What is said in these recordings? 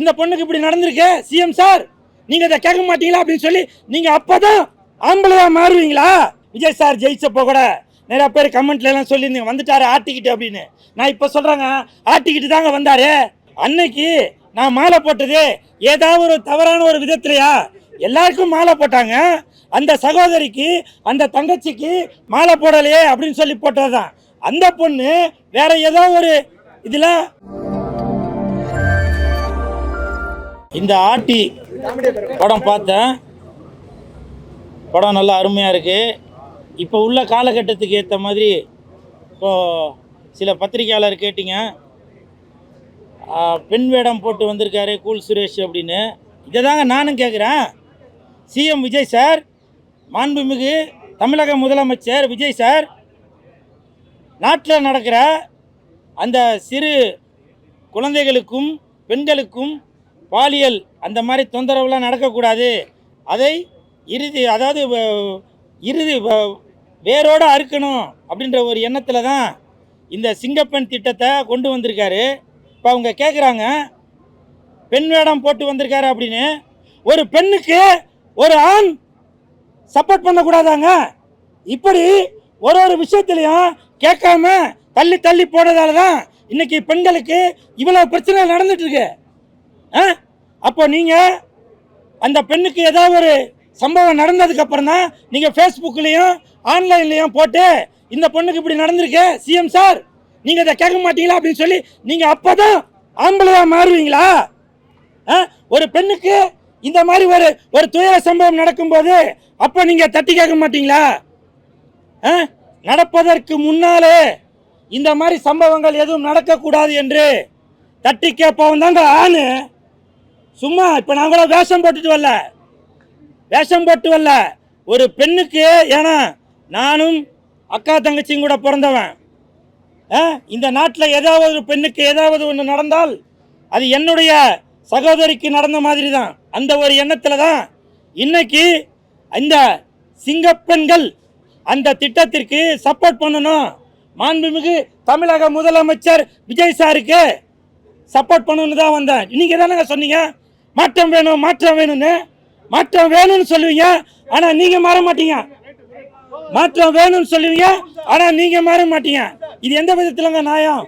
இந்த பொண்ணுக்கு இப்படி நடந்திருக்கு சிஎம் சார், நீங்க இதை கேட்க மாட்டீங்களா அப்படின்னு சொல்லி நீங்க அப்பதான் ஆம்பளையா மாறுவீங்களா? விஜய் சார் ஜெயிச்சப்போ கூட நிறைய பேர் கமெண்ட்ல எல்லாம் சொல்லியிருந்தீங்க வந்துட்டாரு ஆட்டிக்கிட்டு அப்படின்னு. நான் இப்ப சொல்றேங்க, ஆட்டிக்கிட்டு தாங்க வந்தாரு. அன்னைக்கு நான் மாலை போட்டது ஏதாவது ஒரு தவறான ஒரு விதத்திலையா? எல்லாருக்கும் மாலை போட்டாங்க, அந்த சகோதரிக்கு அந்த தங்கச்சிக்கு மாலை போடலையே அப்படின்னு சொல்லி போட்டதுதான். அந்த பொண்ணு வேற ஏதோ ஒரு இதுல இந்த ஆட்டி படம் பார்த்தேன். படம் நல்லா அருமையாக இருக்குது. இப்போ உள்ள காலகட்டத்துக்கு ஏற்ற மாதிரி இப்போது சில பத்திரிகையாளர் கேட்டிங்க, பெண் வேடம் போட்டு வந்திருக்காரு கூல் சுரேஷ் அப்படின்னு. இதை தாங்க நானும் கேட்குறேன். சிஎம் விஜய் சார், மாண்புமிகு தமிழக முதலமைச்சர் விஜய் சார், நாட்டில் நடக்கிற அந்த சிறு குழந்தைகளுக்கும் பெண்களுக்கும் பாலியல் அந்த மாதிரி தொந்தரவுலாம் நடக்கக்கூடாது, அதை இறுதி வேரோடு அறுக்கணும் அப்படின்ற ஒரு எண்ணத்தில் தான் இந்த சிங்கப்பெண் திட்டத்தை கொண்டு வந்திருக்காரு. இப்போ அவங்க கேட்குறாங்க, பெண் வேடம் போட்டு வந்திருக்காரு அப்படின்னு. ஒரு பெண்ணுக்கு ஒரு ஆண் சப்போர்ட் பண்ணக்கூடாதாங்க? இப்படி ஒரு விஷயத்திலையும் கேட்காம தள்ளி தள்ளி போடுறதால தான் இன்னைக்கு பெண்களுக்கு இவ்வளோ பிரச்சனை நடந்துட்டு இருக்கு. அப்போ நீங்கள் அந்த பெண்ணுக்கு ஏதாவது ஒரு சம்பவம் நடந்ததுக்கு அப்புறம் தான் நீங்கள் ஃபேஸ்புக்லேயும் ஆன்லைன்லேயும் போட்டு இந்த பொண்ணுக்கு இப்படி நடந்திருக்கு சிஎம் சார், நீங்கள் இதை கேட்க மாட்டீங்களா அப்படின்னு சொல்லி நீங்கள் அப்போ தான் ஆம்பளையாக மாறுவீங்களா? ஒரு பெண்ணுக்கு இந்த மாதிரி ஒரு துயர சம்பவம் நடக்கும்போது அப்போ நீங்கள் தட்டி கேட்க மாட்டீங்களா? நடப்பதற்கு முன்னாலே இந்த மாதிரி சம்பவங்கள் எதுவும் நடக்கக்கூடாது என்று தட்டி கேட்பவன் தாங்க ஆணு. சும்மா இப்போ நான் கூட வேஷம் போட்டு வரல. ஒரு பெண்ணுக்கு, ஏன்னா நானும் அக்கா தங்கச்சியும் கூட பிறந்தவன். இந்த நாட்டில் ஏதாவது ஒரு பெண்ணுக்கு ஏதாவது ஒன்று நடந்தால் அது என்னுடைய சகோதரிக்கு நடந்த மாதிரி தான். அந்த ஒரு எண்ணத்தில் தான் இன்னைக்கு இந்த சிங்கப்பெண்கள் அந்த திட்டத்திற்கு சப்போர்ட் பண்ணணும், மாண்புமிகு தமிழக முதலமைச்சர் விஜய் சாருக்கு சப்போர்ட் பண்ணணும்னு தான் வந்தேன். இன்னைக்கு தானங்க சொன்னீங்க மாற்றம் வேணும்னு. மாற்றம் வேணும்னு சொல்லுவீங்க, ஆனா நீங்க மாற மாட்டீங்க. மாற்றம் வேணும்னு சொல்லுவீங்க, ஆனா நீங்க மாற மாட்டீங்க. இது எந்த விதத்துலங்க நியாயம்?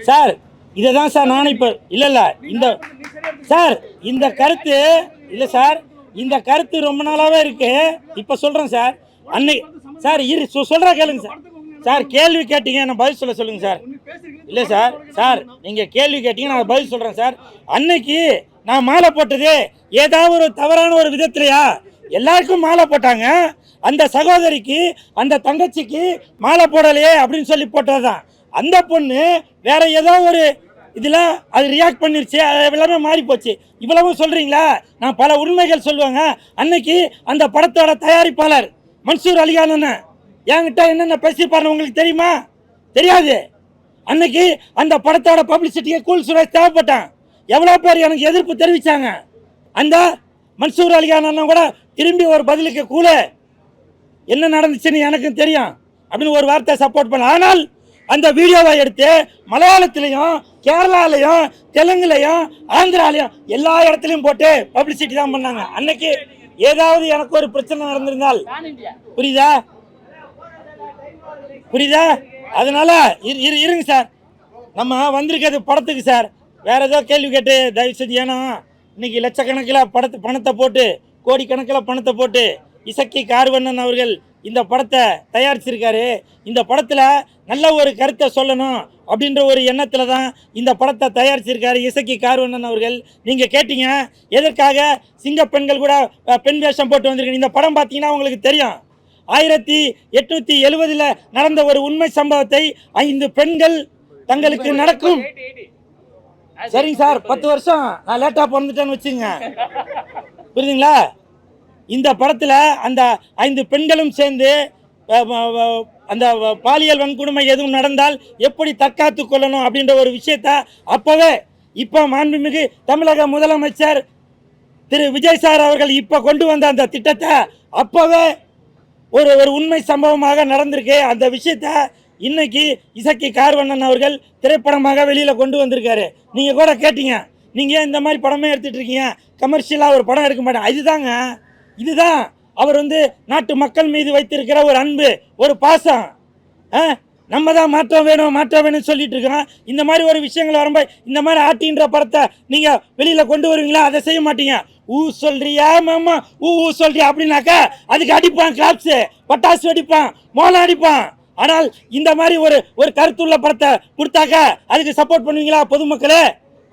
சார் இதை தான் சார் நான் இப்போ இல்லை இந்த சார் இந்த கருத்து இல்லை சார், இந்த கருத்து ரொம்ப நாளாகவே இருக்கு. இப்போ சொல்கிறேன் சார். அன்னைக்கு சார் சொல்கிற கேளுங்க சார். சார் கேள்வி கேட்டீங்க, நான் பதில் சொல்லுங்கள் சார். இல்லை சார் நீங்கள் கேள்வி கேட்டீங்க, நான் பதில் சொல்கிறேன் சார். அன்னைக்கு நான் மாலை போட்டது ஏதாவது ஒரு தவறான ஒரு விதத்திலையா? எல்லாருக்கும் மாலை போட்டாங்க, அந்த சகோதரிக்கு அந்த தங்கச்சிக்கு மாலை போடலையே அப்படின்னு சொல்லி போட்டது தான். அந்த பொண்ணு வேற ஏதோ ஒரு இதில் அது ரியாக்ட் பண்ணிருச்சு, எல்லாமே மாறி போச்சு. இவ்வளவும் சொல்கிறீங்களா? நான் பல உண்மைகள் சொல்லுவாங்க. அன்னைக்கு அந்த படத்தோட தயாரிப்பாளர் மன்சூர் அலிகான் என்கிட்ட என்னென்ன பேசியிருப்பாருன்னு உங்களுக்கு தெரியுமா? தெரியாது. அன்னைக்கு அந்த படத்தோட பப்ளிசிட்டிக்கு கூல் சுரேஷ் தேவைப்பட்டான். எவ்வளோ பேர் எனக்கு எதிர்ப்பு தெரிவித்தாங்க. அந்த மன்சூர் அலிகான் கூட திரும்பி ஒரு பதிலுக்கு கூல என்ன நடந்துச்சுன்னு எனக்கும் தெரியும் அப்படின்னு ஒரு வார்த்தை சப்போர்ட் பண்ண. ஆனால் அந்த வீடியோவை எடுத்து மலையாளத்திலையும் கேரளாலையும் தெலுங்குலையும் ஆந்திராலையும் எல்லா இடத்துலையும் போட்டு பப்ளிசிட்டி தான் பண்ணாங்க. அன்னைக்கு ஏதாவது எனக்கு ஒரு பிரச்சனை நடந்திருந்தால் புரியுதா? அதனால இருங்க சார், நம்ம வந்திருக்கிறது படத்துக்கு சார். வேற ஏதோ கேள்வி கேட்டு தயவு செஞ்சு, ஏன்னா இன்னைக்கு லட்சக்கணக்கில் பணத்தை போட்டு கோடிக்கணக்கில் பணத்தை போட்டு இசக்கி கார்வண்ணன் அவர்கள் இந்த படத்தை தயாரிச்சிருக்காரு. இந்த படத்தில் நல்ல ஒரு கருத்தை சொல்லணும் அப்படின்ற ஒரு எண்ணத்தில் தான் இந்த படத்தை தயாரிச்சிருக்காரு இசக்கி கார்வண்ணன் அவர்கள். நீங்கள் கேட்டீங்க எதற்காக சிங்கப்பெண்கள் கூட பெண் வேஷம் போட்டு வந்திருக்கீங்க. இந்த படம் பார்த்தீங்கன்னா உங்களுக்கு தெரியும், 1870 நடந்த ஒரு உண்மை சம்பவத்தை 5 பெண்கள் தங்களுக்கு நடக்கும். சரிங்க சார், 10 வருஷம் நான் லேட்டாக பிறந்துட்டேன்னு வச்சுங்க, புரியுதுங்களா? இந்த படத்தில் அந்த 5 பெண்களும் சேர்ந்து அந்த பாலியல் வன்கொடுமை எதுவும் நடந்தால் எப்படி தற்காத்து கொள்ளணும் அப்படின்ற ஒரு விஷயத்த அப்போவே, இப்போ மாண்புமிகு தமிழக முதலமைச்சர் திரு விஜய் சார் அவர்கள் இப்போ கொண்டு வந்த அந்த திட்டத்தை அப்போவே ஒரு உண்மை சம்பவமாக நடந்திருக்கு. அந்த விஷயத்த இன்னைக்கு இசக்கி கார்வண்ணன் அவர்கள் திரைப்படமாக வெளியில் கொண்டு வந்திருக்காரு. நீங்கள் கூட கேட்டீங்க, நீங்கள் ஏன் இந்த மாதிரி படமே எடுத்துகிட்டு இருக்கீங்க, கமர்ஷியலாக ஒரு படம் எடுக்க மாட்டேன். இதுதான் அவர் நாட்டு மக்கள் மீது வைத்திருக்கிற ஒரு அன்பு, ஒரு பாசம். நம்ம தான் மாற்றம் வேணும்னு சொல்லிட்டு இருக்கிறோம். இந்த மாதிரி ஒரு விஷயங்கள் வரும்போது இந்த மாதிரி ஆட்டின்ற படத்தை நீங்கள் வெளியில் கொண்டு வருவீங்களா? அதை செய்ய மாட்டீங்க. ஊ சொல்றியா மாமா, ஊ சொல்றியா அப்படின்னாக்கா அதுக்கு அடிப்பான், கிளாப்ஸு பட்டாசு வெடிப்பான், மோளம் அடிப்பான். ஆனால் இந்த மாதிரி ஒரு கருத்துள்ள படத்தை கொடுத்தாக்கா அதுக்கு சப்போர்ட் பண்ணுவீங்களா? பொதுமக்களே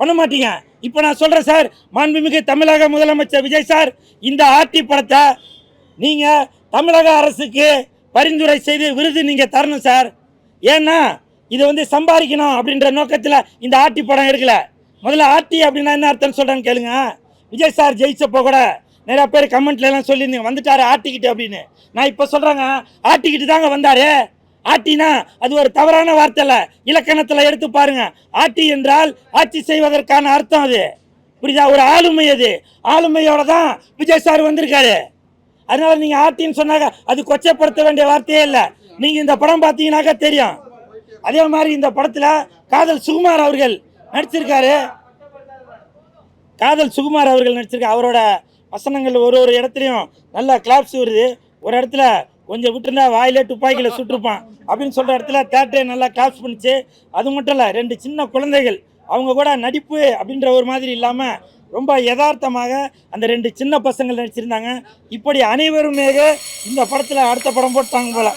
பண்ண மாட்டீங்க. இப்போ நான் சொல்கிறேன் சார், மாண்புமிகு தமிழக முதலமைச்சர் விஜய் சார், இந்த ஆர்டி படத்தை நீங்கள் தமிழக அரசுக்கு பரிந்துரை செய்து விருது நீங்கள் தரணும் சார். ஏன்னா இது சம்பாதிக்கணும் அப்படின்ற நோக்கத்தில் இந்த ஆர்டி படம் எடுக்கல. முதல்ல ஆர்டி அப்படின்னா என்ன அர்த்தம்னு சொல்கிறேன்னு கேளுங்க. விஜய் சார் ஜெயிச்சப்போ கூட நிறையா பேர் கமெண்ட்லாம் சொல்லியிருந்தீங்க, வந்துட்டாரு ஆட்டிக்கிட்டு அப்படின்னு. நான் இப்போ சொல்கிறேங்க, ஆட்டிக்கிட்டு தாங்க வந்தார். ஆட்டினா அது ஒரு தவறான வார்த்தை இல்லை, இலக்கணத்தில் எடுத்து பாருங்க. ஆட்டி என்றால் ஆட்சி செய்வதற்கான அர்த்தம். அது புரியுதா? ஒரு ஆளுமை, அது ஆளுமையோட தான் விஜய் சார் வந்திருக்காரு. அதனால நீங்கள் ஆட்டின்னு சொன்னாங்க, அது கொச்சைப்படுத்த வேண்டிய வார்த்தையே இல்லை. நீங்கள் இந்த படம் பார்த்தீங்கன்னாக்கா தெரியும். அதே மாதிரி இந்த படத்தில் காதல் சுகுமார் அவர்கள் நடிச்சிருக்காரு. அவரோட வசனங்கள் ஒரு இடத்துலையும் நல்லா கிளாப்ஸ் வருது. ஒரு இடத்துல கொஞ்சம் விட்டுருந்தா வாயிலே துப்பாக்கியில் சுட்டிருப்பான் அப்படின்னு சொல்கிற இடத்துல தேட்டரே நல்லா கிளாப்ஸ் பண்ணிச்சு. அது மட்டும் இல்லை, 2 சின்ன குழந்தைகள் அவங்க கூட நடிப்பு அப்படின்ற ஒரு மாதிரி இல்லாமல் ரொம்ப யதார்த்தமாக அந்த 2 சின்ன பசங்கள் நடிச்சிருந்தாங்க. இப்படி அனைவருமே இந்த படத்தில் அடுத்த படம் போட்டாங்க போல.